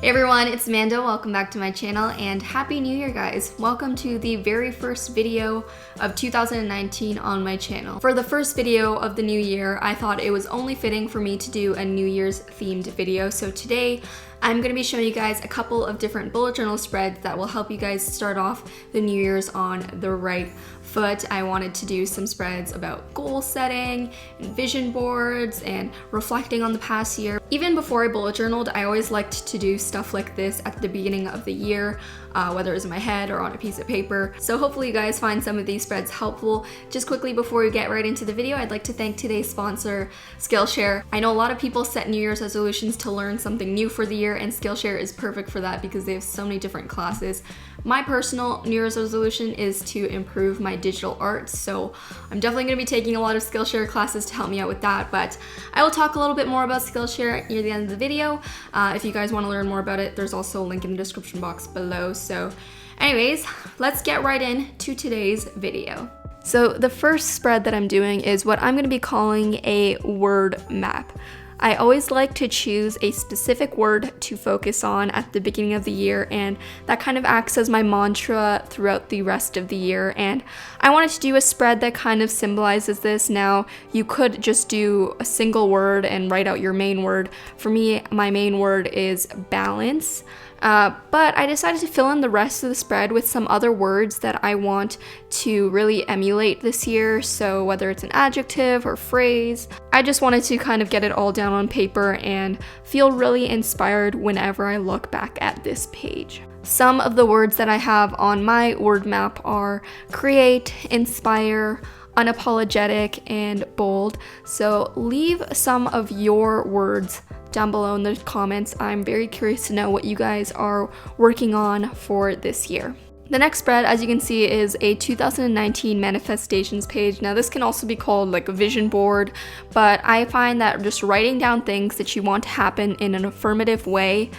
Hey everyone, it's Amanda. Welcome back to my channel and Happy New Year, guys. Welcome to the very first video of 2019 on my channel. For the first video of the new year, I thought it was only fitting for me to do a New Year's themed video. So today, I'm going to be showing you guys a couple of different bullet journal spreads that will help you guys start off the New Year's on the right foot. I wanted to do some spreads about goal setting and vision boards and reflecting on the past year. Even before I bullet journaled, I always liked to do stuff like this at the beginning of the year, whether it was in my head or on a piece of paper. So hopefully you guys find some of these spreads helpful. Just quickly before we get right into the video, I'd like to thank today's sponsor, Skillshare. I know a lot of people set New Year's resolutions to learn something new for the year, and Skillshare is perfect for that because they have so many different classes. My personal New Year's resolution is to improve my digital art, so I'm definitely going to be taking a lot of Skillshare classes to help me out with that, but I will talk a little bit more about Skillshare near the end of the video. If you guys want to learn more about it, there's also a link in the description box below. So anyways, let's get right into today's video. So the first spread that I'm doing is what I'm going to be calling a word map. I always like to choose a specific word to focus on at the beginning of the year, and that kind of acts as my mantra throughout the rest of the year. And I wanted to do a spread that kind of symbolizes this. Now, you could just do a single word and write out your main word. For me, my main word is balance. But I decided to fill in the rest of the spread with some other words that I want to really emulate this year. So whether it's an adjective or phrase, I just wanted to kind of get it all down on paper and feel really inspired whenever I look back at this page. Some of the words that I have on my word map are create, inspire, unapologetic, and bold. So leave some of your words down below in the comments. I'm very curious to know what you guys are working on for this year. The next spread, as you can see, is a 2019 manifestations page. Now this can also be called like a vision board, but I find that just writing down things that you want to happen in an affirmative way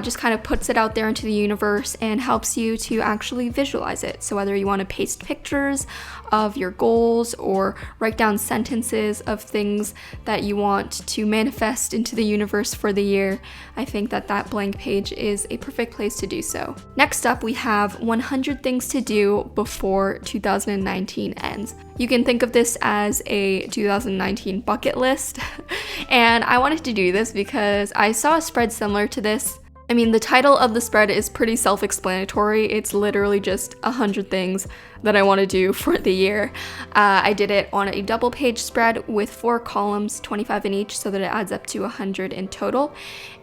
just kind of puts it out there into the universe and helps you to actually visualize it. So whether you want to paste pictures of your goals or write down sentences of things that you want to manifest into the universe for the year, I think that that blank page is a perfect place to do so. Next up, we have 100 things to do before 2019 ends. You can think of this as a 2019 bucket list. And I wanted to do this because I saw a spread similar to this. I mean, the title of the spread is pretty self-explanatory. It's literally just 100 things that I want to do for the year. I did it on a double page spread with 4 columns, 25 in each, so that it adds up to 100 in total.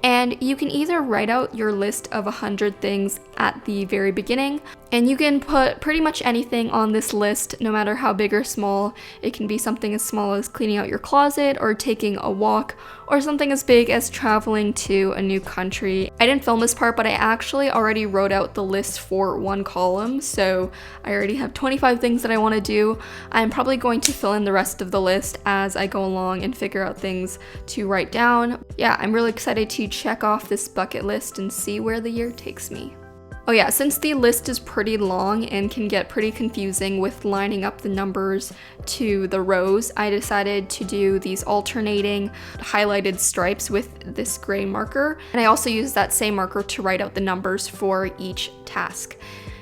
And you can either write out your list of 100 things at the very beginning, and you can put pretty much anything on this list, no matter how big or small. It can be something as small as cleaning out your closet or taking a walk, or something as big as traveling to a new country. I didn't film this part, but I actually already wrote out the list for 1 column, so I already have 25 things that I want to do. I'm probably going to fill in the rest of the list as I go along and figure out things to write down. Yeah, I'm really excited to check off this bucket list and see where the year takes me. Oh yeah, since the list is pretty long and can get pretty confusing with lining up the numbers to the rows, I decided to do these alternating highlighted stripes with this gray marker. And I also used that same marker to write out the numbers for each task.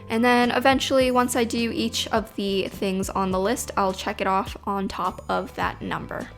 And then eventually, once I do each of the things on the list, I'll check it off on top of that number.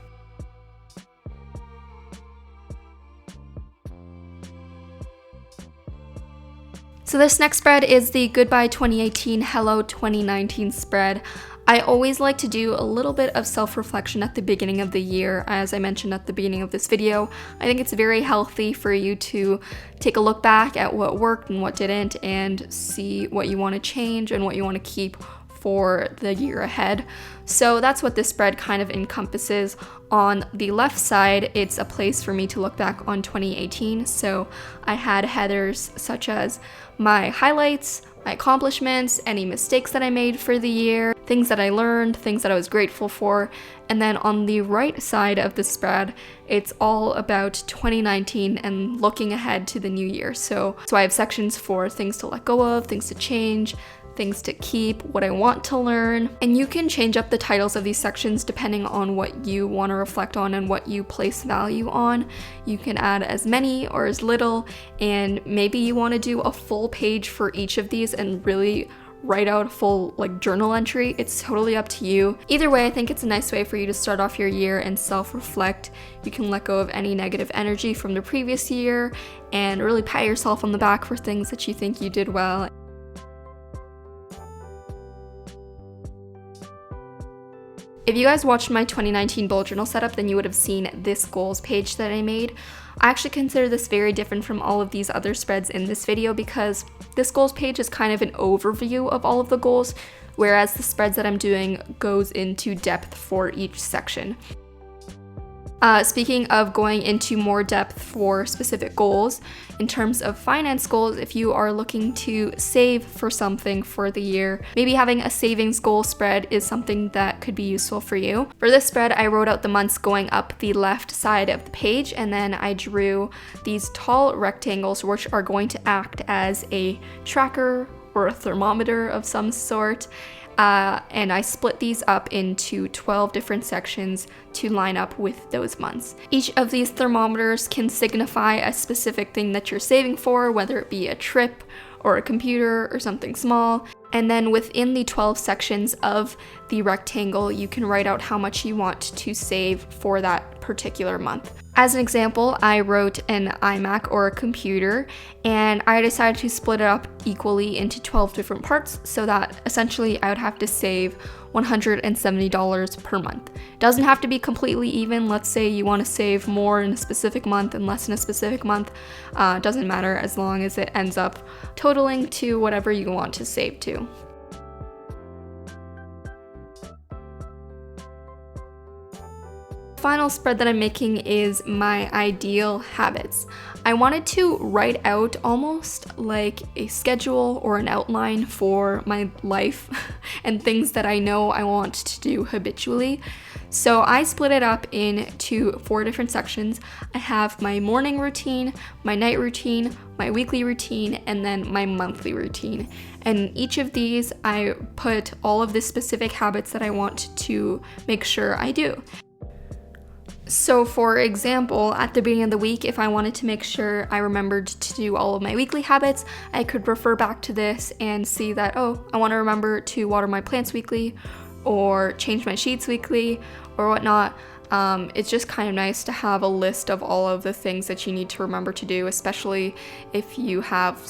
So this next spread is the Goodbye 2018, Hello 2019 spread. I always like to do a little bit of self-reflection at the beginning of the year. As I mentioned at the beginning of this video, I think it's very healthy for you to take a look back at what worked and what didn't, and see what you want to change and what you want to keep for the year ahead. So that's what this spread kind of encompasses. On the left side, it's a place for me to look back on 2018. So I had headers such as my highlights, my accomplishments, any mistakes that I made for the year, things that I learned, things that I was grateful for. And then on the right side of the spread, it's all about 2019 and looking ahead to the new year. So I have sections for things to let go of, things to change, things to keep, what I want to learn. And you can change up the titles of these sections depending on what you want to reflect on and what you place value on. You can add as many or as little, and maybe you want to do a full page for each of these and really write out a full journal entry. It's totally up to you. Either way, I think it's a nice way for you to start off your year and self-reflect. You can let go of any negative energy from the previous year and really pat yourself on the back for things that you think you did well. If you guys watched my 2019 bullet journal setup, then you would have seen this goals page that I made. I actually consider this very different from all of these other spreads in this video because this goals page is kind of an overview of all of the goals, whereas the spreads that I'm doing goes into depth for each section. Speaking of going into more depth for specific goals, in terms of finance goals, if you are looking to save for something for the year, maybe having a savings goal spread is something that could be useful for you. For this spread, I wrote out the months going up the left side of the page, and then I drew these tall rectangles which are going to act as a tracker or a thermometer of some sort. And I split these up into 12 different sections to line up with those months. Each of these thermometers can signify a specific thing that you're saving for, whether it be a trip or a computer or something small. And then within the 12 sections of the rectangle, you can write out how much you want to save for that particular month. As an example, I wrote an iMac or a computer, and I decided to split it up equally into 12 different parts so that essentially I would have to save $170 per month. Doesn't have to be completely even. Let's say you want to save more in a specific month and less in a specific month. Doesn't matter as long as it ends up totaling to whatever you want to save to. Final spread that I'm making is my ideal habits. I wanted to write out almost like a schedule or an outline for my life and things that I know I want to do habitually. So I split it up into 4 different sections. I have my morning routine, my night routine, my weekly routine, and then my monthly routine. And each of these, I put all of the specific habits that I want to make sure I do. So for example, at the beginning of the week, if I wanted to make sure I remembered to do all of my weekly habits, I could refer back to this and see that, oh, I want to remember to water my plants weekly or change my sheets weekly or whatnot. It's just kind of nice to have a list of all of the things that you need to remember to do, especially if you have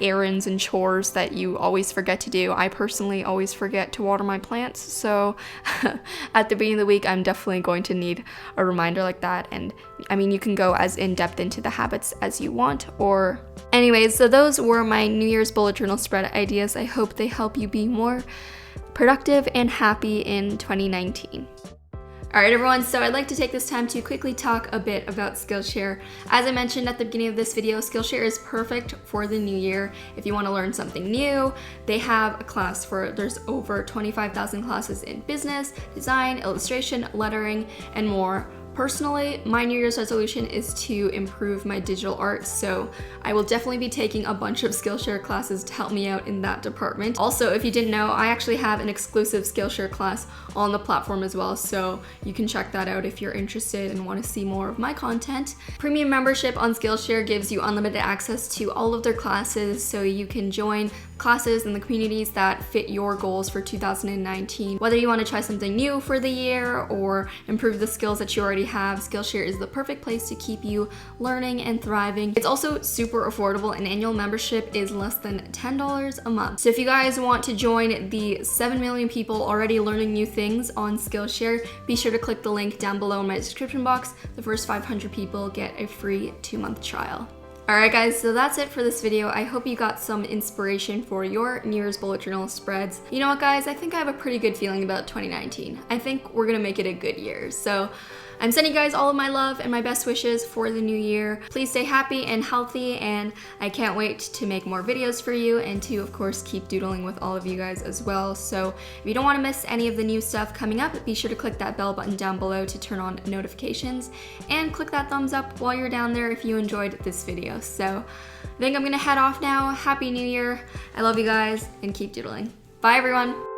errands and chores that you always forget to do. I personally always forget to water my plants, so at the beginning of the week, I'm definitely going to need a reminder like that. And I mean, you can go as in-depth into the habits as you want, or anyways, so those were my New Year's bullet journal spread ideas. I hope they help you be more productive and happy in 2019. Alright everyone, so I'd like to take this time to quickly talk a bit about Skillshare. As I mentioned at the beginning of this video, Skillshare is perfect for the new year. If you want to learn something new, they have a class there's over 25,000 classes in business, design, illustration, lettering, and more. Personally, my New Year's resolution is to improve my digital art, so I will definitely be taking a bunch of Skillshare classes to help me out in that department. Also, if you didn't know, I actually have an exclusive Skillshare class on the platform as well, so you can check that out if you're interested and want to see more of my content. Premium membership on Skillshare gives you unlimited access to all of their classes, so you can join classes and the communities that fit your goals for 2019. Whether you want to try something new for the year or improve the skills that you already have, Skillshare is the perfect place to keep you learning and thriving. It's also super affordable. An annual membership is less than $10 a month. So if you guys want to join the 7 million people already learning new things on Skillshare, be sure to click the link down below in my description box. The first 500 people get a free 2-month trial. Alright guys, so that's it for this video. I hope you got some inspiration for your New Year's bullet journal spreads. You know what guys, I think I have a pretty good feeling about 2019. I think we're gonna make it a good year. So I'm sending you guys all of my love and my best wishes for the new year. Please stay happy and healthy, and I can't wait to make more videos for you and to, of course, keep doodling with all of you guys as well. So if you don't want to miss any of the new stuff coming up, be sure to click that bell button down below to turn on notifications, and click that thumbs up while you're down there if you enjoyed this video. So I think I'm gonna head off now. Happy New Year. I love you guys, and keep doodling. Bye everyone.